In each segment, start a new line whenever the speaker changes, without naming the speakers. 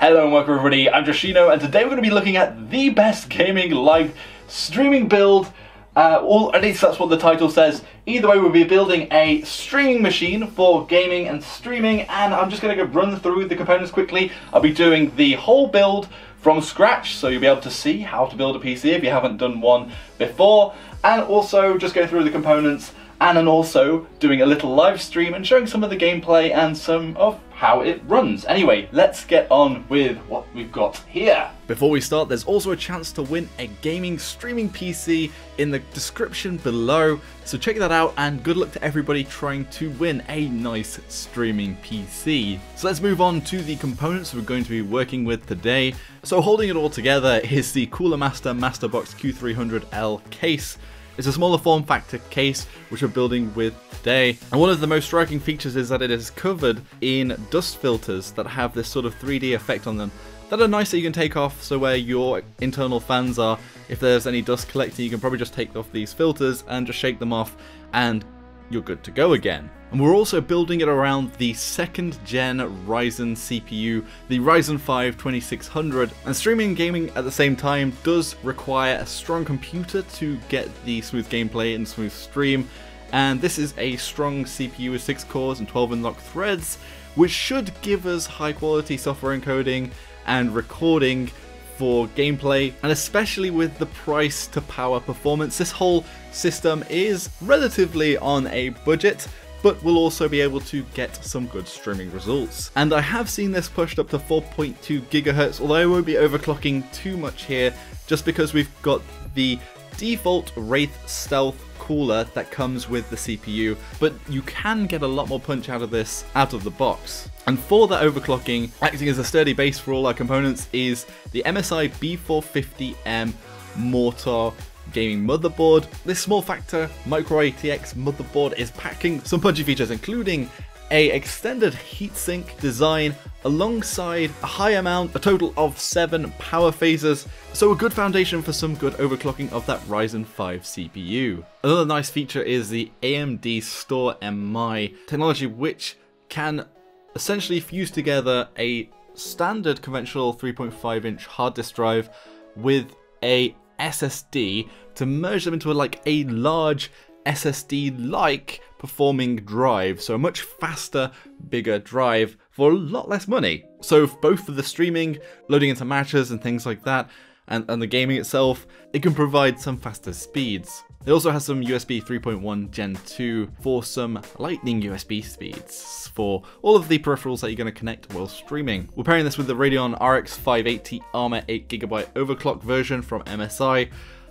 Hello and welcome everybody, I'm Joshino, and today we're going to be looking at the best gaming live streaming build. At least that's what the title says. Either way, we'll be building a streaming machine for gaming and streaming, and I'm just going to run through the components quickly. I'll be doing the whole build from scratch, so you'll be able to see how to build a PC if you haven't done one before, and also just go through the components, and then also doing a little live stream and showing some of the gameplay and some of how it runs. Anyway, let's get on with what we've got here.
Before we start, there's also a chance to win a gaming streaming PC in the description below, so check that out and good luck to everybody trying to win a nice streaming PC. So let's move on to the components we're going to be working with today. So holding it all together is the Cooler Master Masterbox Q300L case. It's a smaller form factor case which we're building with today, and one of the most striking features is that it is covered in dust filters that have this sort of 3D effect on them that are nice that you can take off, so where your internal fans are, if there's any dust collecting, you can probably just take off these filters and just shake them off and you're good to go again. And we're also building it around the 2nd gen Ryzen CPU, the Ryzen 5 2600, and streaming and gaming at the same time does require a strong computer to get the smooth gameplay and smooth stream, and this is a strong CPU with 6 cores and 12 unlocked threads, which should give us high quality software encoding and recording for gameplay, and especially with the price to power performance, this whole system is relatively on a budget, but we'll also be able to get some good streaming results. And I have seen this pushed up to 4.2 GHz, although I won't be overclocking too much here, just because we've got the default Wraith Stealth cooler that comes with the CPU, but you can get a lot more punch out of this out of the box. And for that overclocking, acting as a sturdy base for all our components is the MSI B450M Mortar gaming motherboard. This small factor micro ATX motherboard is packing some punchy features, including a extended heatsink design alongside a total of 7 power phases, so a good foundation for some good overclocking of that Ryzen 5 CPU. Another nice feature is the AMD Store MI technology, which can essentially fuse together a standard conventional 3.5 inch hard disk drive with a SSD to merge them into a large SSD-like performing drive, so a much faster, bigger drive for a lot less money. So both for the streaming, loading into matches and things like that, and the gaming itself, it can provide some faster speeds. It also has some USB 3.1 Gen 2 for some lightning USB speeds for all of the peripherals that you're going to connect while streaming. We're pairing this with the Radeon RX 580 Armor 8GB overclock version from MSI.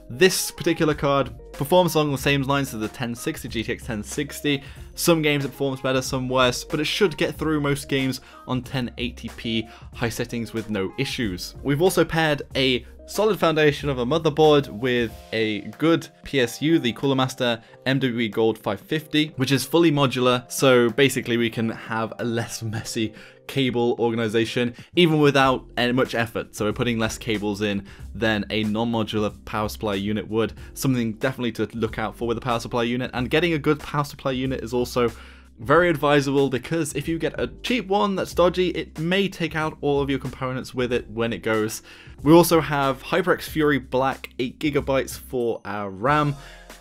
This particular card performs along the same lines as the 1060 GTX 1060. Some games it performs better, some worse, but it should get through most games on 1080p high settings with no issues. We've also paired a solid foundation of a motherboard with a good PSU, the Cooler Master MWE Gold 550, which is fully modular, so basically we can have a less messy cable organization even without much effort. So we're putting less cables in than a non-modular power supply unit would. Something definitely to look out for with a power supply unit, and getting a good power supply unit is also very advisable, because if you get a cheap one that's dodgy, it may take out all of your components with it when it goes. We also have HyperX Fury Black 8GB for our RAM,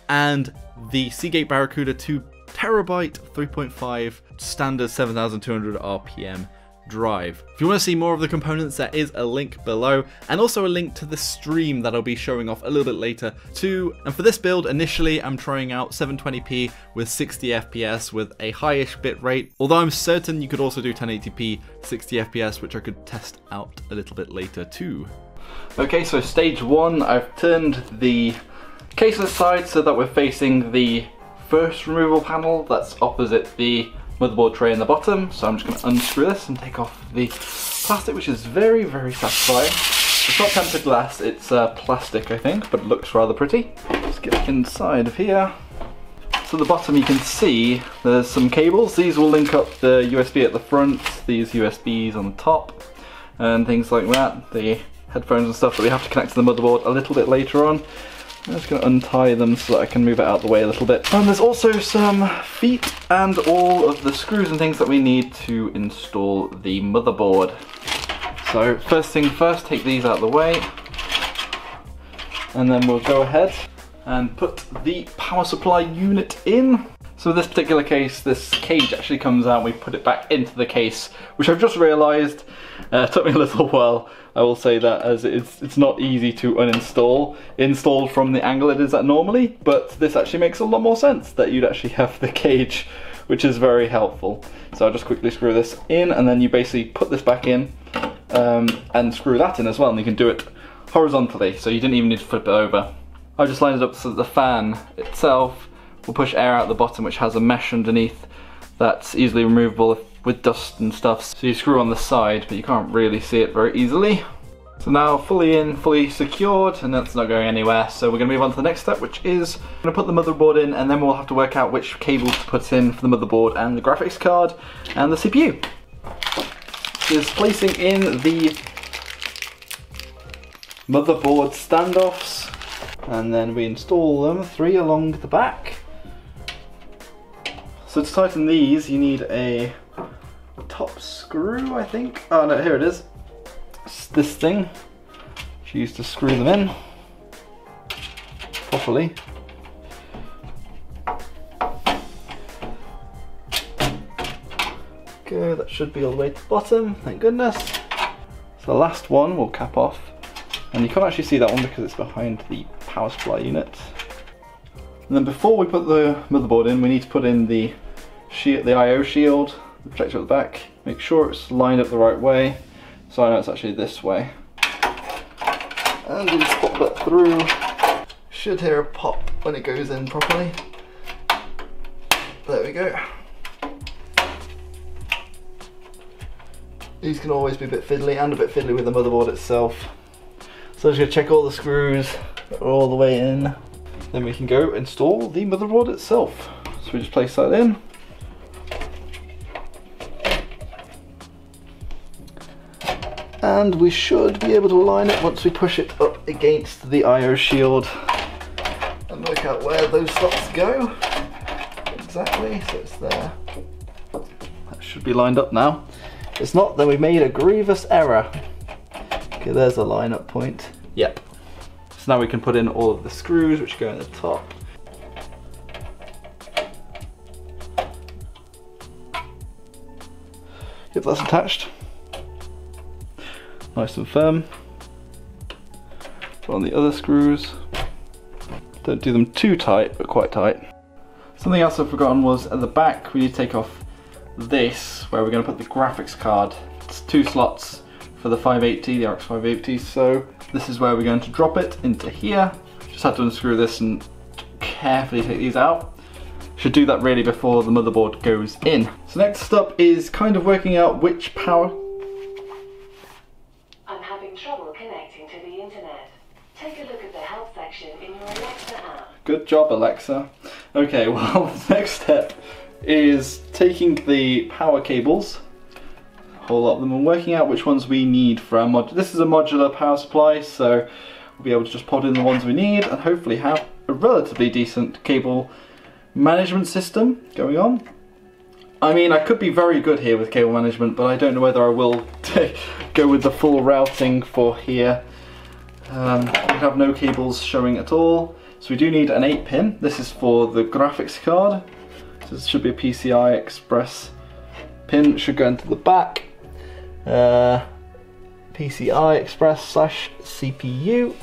and the Seagate Barracuda 2TB 3.5 standard 7200 RPM drive. If you want to see more of the components, there is a link below, and also a link to the stream that I'll be showing off a little bit later too. And for this build, initially I'm trying out 720p with 60 FPS with a highish bit rate, although I'm certain you could also do 1080p 60 FPS, which I could test out a little bit later too.
Okay, so stage 1, I've turned the case aside so that we're facing the first removal panel that's opposite the motherboard tray in the bottom. So I'm just going to unscrew this and take off the plastic, which is very, very satisfying. It's not tempered glass, it's plastic I think, but it looks rather pretty. Let's get inside of here. So the bottom you can see there's some cables. These will link up the USB at the front, these USBs on the top, and things like that. The headphones and stuff that we have to connect to the motherboard a little bit later on. I'm just going to untie them so that I can move it out of the way a little bit. And there's also some feet and all of the screws and things that we need to install the motherboard. So first thing first, take these out of the way, and then we'll go ahead and put the power supply unit in. So in this particular case, this cage actually comes out, we put it back into the case, which I've just realised took me a little while. I will say that, as it's not easy to uninstall, installed from the angle it is at normally, but this actually makes a lot more sense that you'd actually have the cage, which is very helpful. So I'll just quickly screw this in, and then you basically put this back in and screw that in as well, and you can do it horizontally, so you didn't even need to flip it over. I just lined it up so that the fan itself will push air out the bottom, which has a mesh underneath that's easily removable with dust and stuff. So you screw on the side, but you can't really see it very easily. So now fully in, fully secured, and that's not going anywhere. So we're going to move on to the next step, which is I'm going to put the motherboard in, and then we'll have to work out which cables to put in for the motherboard and the graphics card and the CPU. Is placing in the motherboard standoffs, and then we install them 3 along the back. So to tighten these, you need a top screw, I think. Oh no, here it is. It's this thing, which you use to screw them in properly. Go, that should be all the way to the bottom, thank goodness. So the last one we'll cap off, and you can't actually see that one because it's behind the power supply unit. And then before we put the motherboard in, we need to put in the I/O shield, the protector at the back. Make sure it's lined up the right way, so I know it's actually this way. And you just pop that through. Should hear a pop when it goes in properly. There we go. These can always be a bit fiddly, and a bit fiddly with the motherboard itself. So I'm just going to check all the screws are all the way in. Then we can go install the motherboard itself. So we just place that in. And we should be able to align it once we push it up against the I/O shield and work out where those slots go exactly. So it's there. That should be lined up now. If it's not, then we made a grievous error. Okay, there's a line-up point. Yep. So now we can put in all of the screws which go in the top. Yep, that's attached. Nice and firm. Put on the other screws. Don't do them too tight, but quite tight. Something else I've forgotten was at the back we need to take off this, where we're going to put the graphics card. It's 2 slots for the 580, the RX 580, so this is where we're going to drop it into here. Just have to unscrew this and carefully take these out. Should do that really before the motherboard goes in. So next up is kind of working out which power...
I'm having trouble connecting to the internet. Take a look at the help section in your Alexa app.
Good job, Alexa. Okay, well, the next step is taking the power cables, a whole lot of them, and working out which ones we need for our mod. This is a modular power supply, so we'll be able to just pod in the ones we need and hopefully have a relatively decent cable management system going on. I mean, I could be very good here with cable management, but I don't know whether I will go with the full routing for here. We have no cables showing at all, so we do need an 8-pin. This is for the graphics card. So this should be a PCI Express pin, should go into the back. PCI Express / CPU.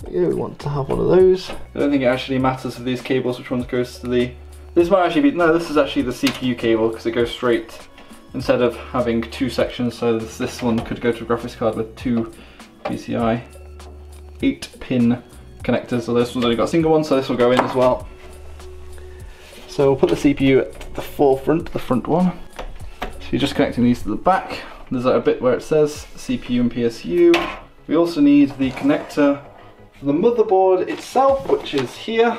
Yeah, we want to have one of those. I don't think it actually matters for these cables which one goes to the... This might actually be... No, this is actually the CPU cable because it goes straight instead of having 2 sections. So this one could go to a graphics card with 2 PCI 8-pin connectors. So this one's only got a single one, so this will go in as well. So we'll put the CPU at the forefront, the front one. So you're just connecting these to the back. There's a bit where it says CPU and PSU. We also need the connector for the motherboard itself, which is here.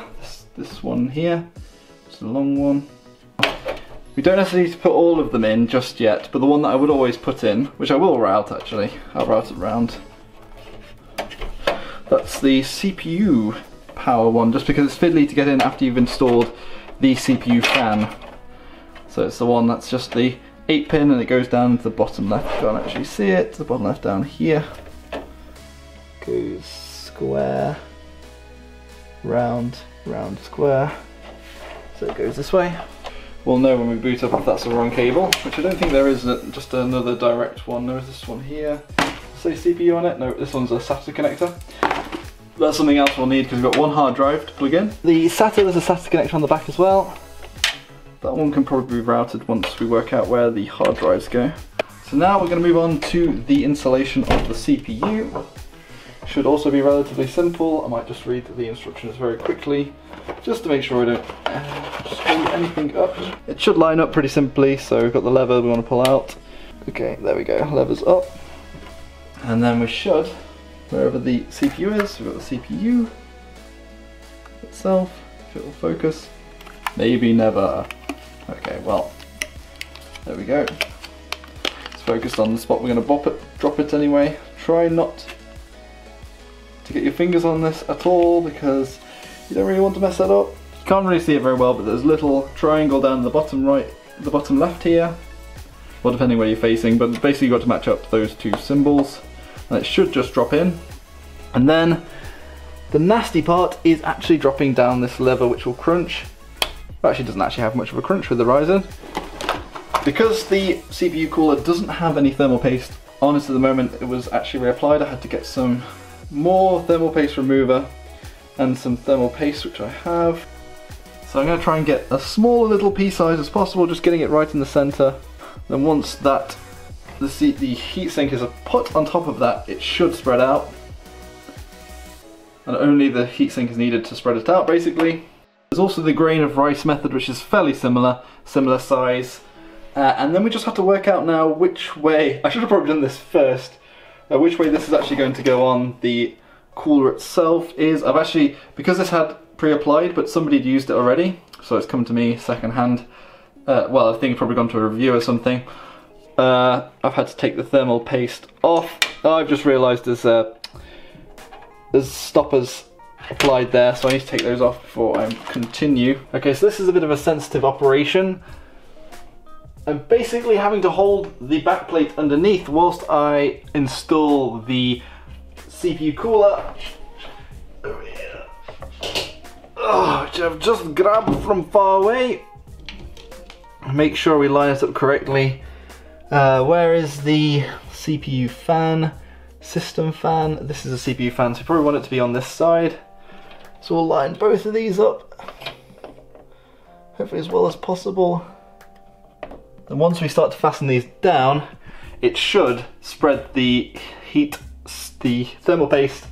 This one here. It's a long one. We don't necessarily need to put all of them in just yet, but the one that I would always put in, which I will route actually, I'll route it around. That's the CPU power one, just because it's fiddly to get in after you've installed the CPU fan. So it's the one that's just the 8-pin and it goes down to the bottom left. You can't actually see it. The bottom left down here. Goes square, round, round, square. So it goes this way. We'll know when we boot up if that's the wrong cable, which I don't think there is, just another direct one. There is this one here. Say CPU on it? No, this one's a SATA connector. That's something else we'll need because we've got one hard drive to plug in. The SATA, there's a SATA connector on the back as well. That one can probably be routed once we work out where the hard drives go. So now we're going to move on to the installation of the CPU. Should also be relatively simple. I might just read the instructions very quickly, just to make sure I don't screw anything up. It should line up pretty simply, so we've got the lever we want to pull out. Okay, there we go, lever's up. And then we should, wherever the CPU is, we've got the CPU itself, if it will focus. Maybe never. Okay, well, there we go. It's focused on the spot we're going to drop it anyway. Try not to get your fingers on this at all because you don't really want to mess that up. You can't really see it very well, but there's a little triangle down the bottom right, the bottom left here. Well, depending where you're facing, but basically you've got to match up those two symbols. And it should just drop in. And then the nasty part is actually dropping down this lever, which will crunch. It actually doesn't actually have much of a crunch with the Ryzen. Because the CPU cooler doesn't have any thermal paste on it at the moment, it was actually reapplied. I had to get some more thermal paste remover and some thermal paste, which I have. So I'm going to try and get a small little pea size as possible, just getting it right in the center. Then once that the heatsink is put on top of that, it should spread out. And only the heatsink is needed to spread it out, basically. There's also the grain of rice method, which is fairly similar size. And then we just have to work out now which way, I should have probably done this first, which way this is actually going to go on the cooler itself is, I've actually, because this had pre-applied, but somebody had used it already, so it's come to me second hand. Well, I think it's probably gone to a review or something. I've had to take the thermal paste off. I've just realised there's stoppers applied there, so I need to take those off before I continue. Okay, so this is a bit of a sensitive operation. I'm basically having to hold the backplate underneath whilst I install the CPU cooler, which I've just grabbed from far away. Make sure we line it up correctly. Where is the CPU fan? System fan. This is a CPU fan, so you probably want it to be on this side. So we'll line both of these up, hopefully as well as possible. And once we start to fasten these down, it should spread the thermal paste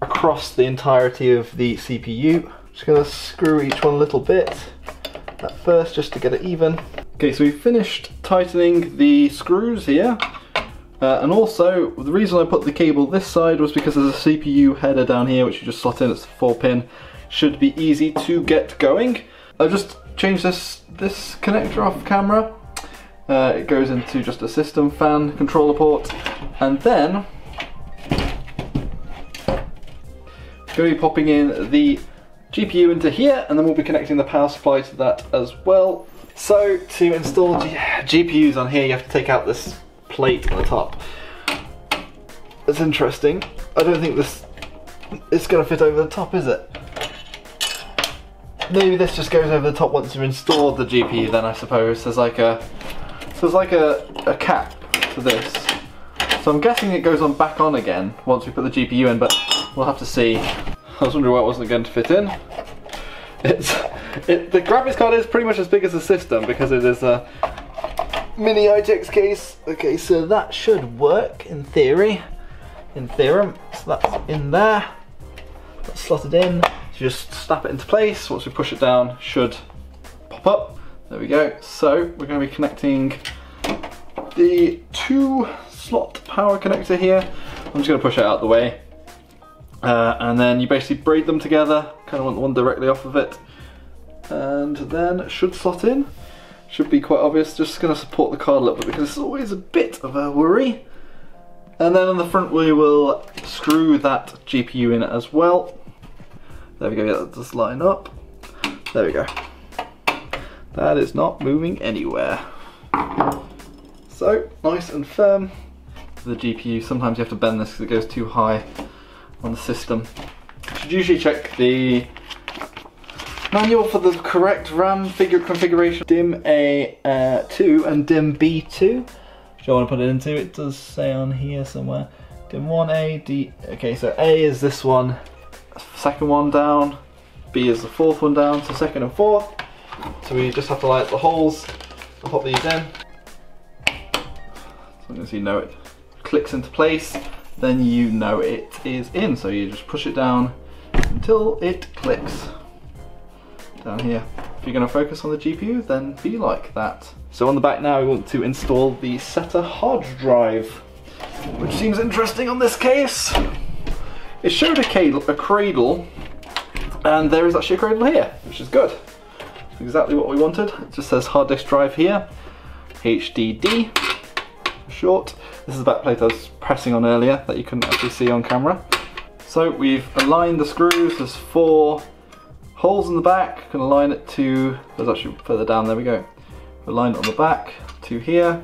across the entirety of the CPU. Just gonna screw each one a little bit at first, just to get it even. Okay, so we've finished tightening the screws here. And also, the reason I put the cable this side was because there's a CPU header down here, which you just slot in, it's a 4-pin. Should be easy to get going. I've just changed this connector off camera. It goes into just a system fan controller port, and then going to be popping in the GPU into here, and then we'll be connecting the power supply to that as well. So to install GPUs on here, you have to take out this plate on the top. It's interesting. I don't think it's going to fit over the top, is it? Maybe this just goes over the top once you've installed the GPU. Then I suppose there's like a cap to this. So I'm guessing it goes back on again once we put the GPU in, but we'll have to see. I was wondering why it wasn't going to fit in. The graphics card is pretty much as big as the system because it is a mini ITX case. Okay, so that should work in theory, in theorem. So that's in there. That's slotted in. So just snap it into place. Once we push it down, it should pop up. There we go. So we're going to be connecting the 2-slot power connector here. I'm just going to push it out of the way. And then you basically braid them together, kind of want the one directly off of it, and then it should slot in. Should be quite obvious. Just going to support the card a little bit because it's always a bit of a worry. And then on the front we will screw that GPU in as well. There we go, yeah, that does line up. There we go. That is not moving anywhere. So, nice and firm. The GPU, sometimes you have to bend this because it goes too high on the system. You should usually check the manual for the correct RAM figure configuration. DIMM A2 and DIMM B2. Which I want to put it into. It does say on here somewhere. DIMM 1A, D. Okay, so A is this one, second one down. B is the fourth one down, so second and fourth. So we just have to light the holes. I'll pop these in. As long as you know it clicks into place, then you know it is in. So you just push it down until it clicks. Down here. If you're going to focus on the GPU, then be like that. So on the back now we want to install the SATA hard drive, which seems interesting on this case. It showed a cradle, and there is actually a cradle here, which is good. It's exactly what we wanted. It just says hard disk drive here, HDD, short. This is the back plate I was pressing on earlier that you couldn't actually see on camera. So we've aligned the screws. There's 4 holes in the back. Can align it to, there's actually further down, there we go. Align it on the back to here.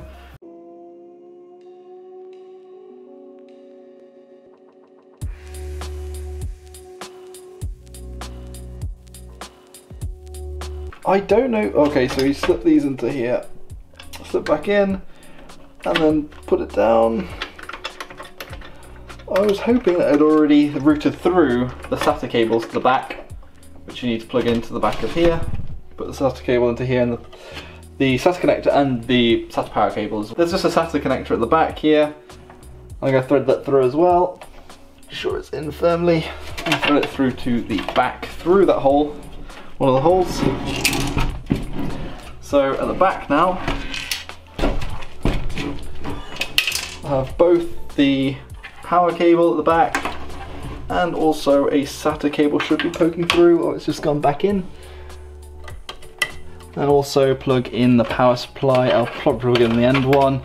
I don't know, okay, so you slip these into here, slip back in, and then put it down. I was hoping that it had already routed through the SATA cables to the back, which you need to plug into the back of here. Put the SATA cable into here, and the SATA connector and the SATA power cables. There's just a SATA connector at the back here. I'm going to thread that through as well. Make sure it's in firmly. And thread it through to the back, through that hole, one of the holes. So at the back now, I have both the power cable at the back and also a SATA cable should be poking through, or it's just gone back in. And also plug in the power supply. I'll plug in the end one.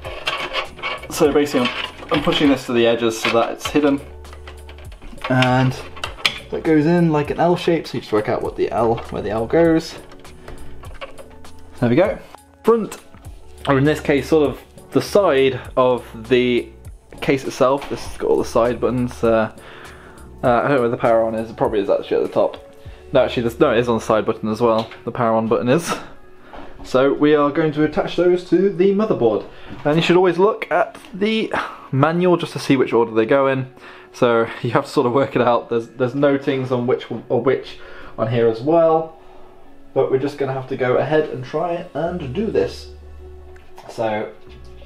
So basically I'm pushing this to the edges so that it's hidden. And that goes in like an L shape, so you just work out what the L, where the L goes. There we go. Front, or in this case sort of the side of the case itself. This has got all the side buttons. I don't know where the power on is. It probably is actually at the top. No, actually, no, it is on the side button as well. The power on button is. So we are going to attach those to the motherboard. And you should always look at the manual just to see which order they go in. So you have to sort of work it out. There's notings on which or which on here as well. But we're just going to have to go ahead and try it and do this. So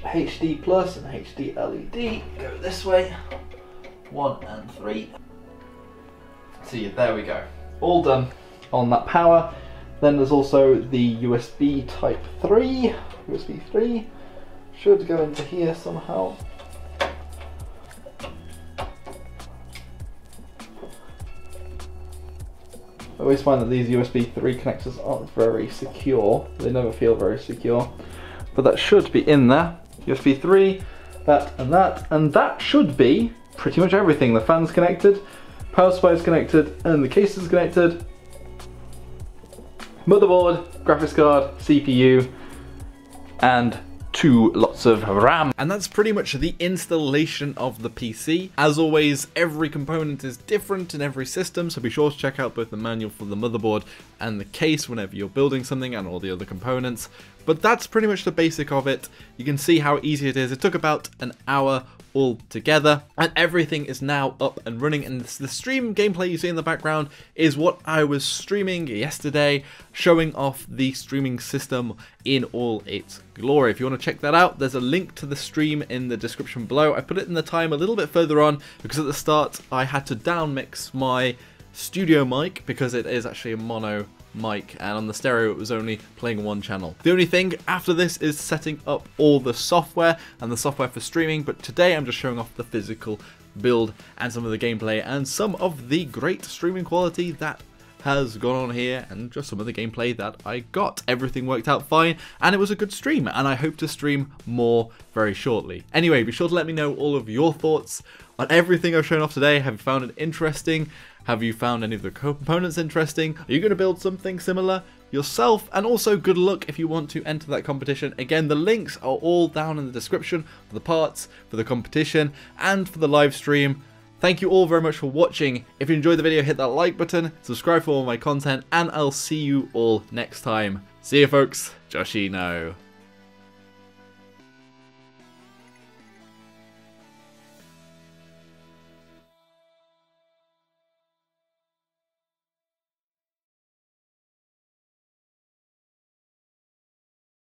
HD plus and HD LED go this way. 1 and 3. See, there we go. All done on that power. Then there's also the USB type 3. USB 3 should go into here somehow. I always find that these USB 3 connectors aren't very secure. They never feel very secure. But that should be in there. USB 3, that, and that should be pretty much everything. The fan's connected, power supply is connected, and the case is connected. Motherboard, graphics card, CPU, and 2 lots of RAM.
And that's pretty much the installation of the PC. As always, every component is different in every system, so be sure to check out both the manual for the motherboard and the case whenever you're building something, and all the other components. But that's pretty much the basic of it. You can see how easy it is. It took about an hour all together, and everything is now up and running. And the stream gameplay you see in the background is what I was streaming yesterday, showing off the streaming system in all its glory. If you want to check that out, there's a link to the stream in the description below. I put it in the time a little bit further on because at the start I had to down mix my studio mic because it is actually a mono mic, and on the stereo it was only playing one channel. The only thing after this is setting up all the software and the software for streaming, but today I'm just showing off the physical build and some of the gameplay and some of the great streaming quality that has gone on here, and just some of the gameplay that I got. Everything worked out fine, and it was a good stream, and I hope to stream more very shortly. Anyway, be sure to let me know all of your thoughts on everything I've shown off today. Have you found it interesting? Have you found any of the components interesting? Are you going to build something similar? yourself, and also good luck if you want to enter that competition. Again, the links are all down in the description for the parts, for the competition, and for the live stream. Thank you all very much for watching. If you enjoyed the video, hit that like button, subscribe for all my content, and I'll see you all next time. See you folks, Joshino.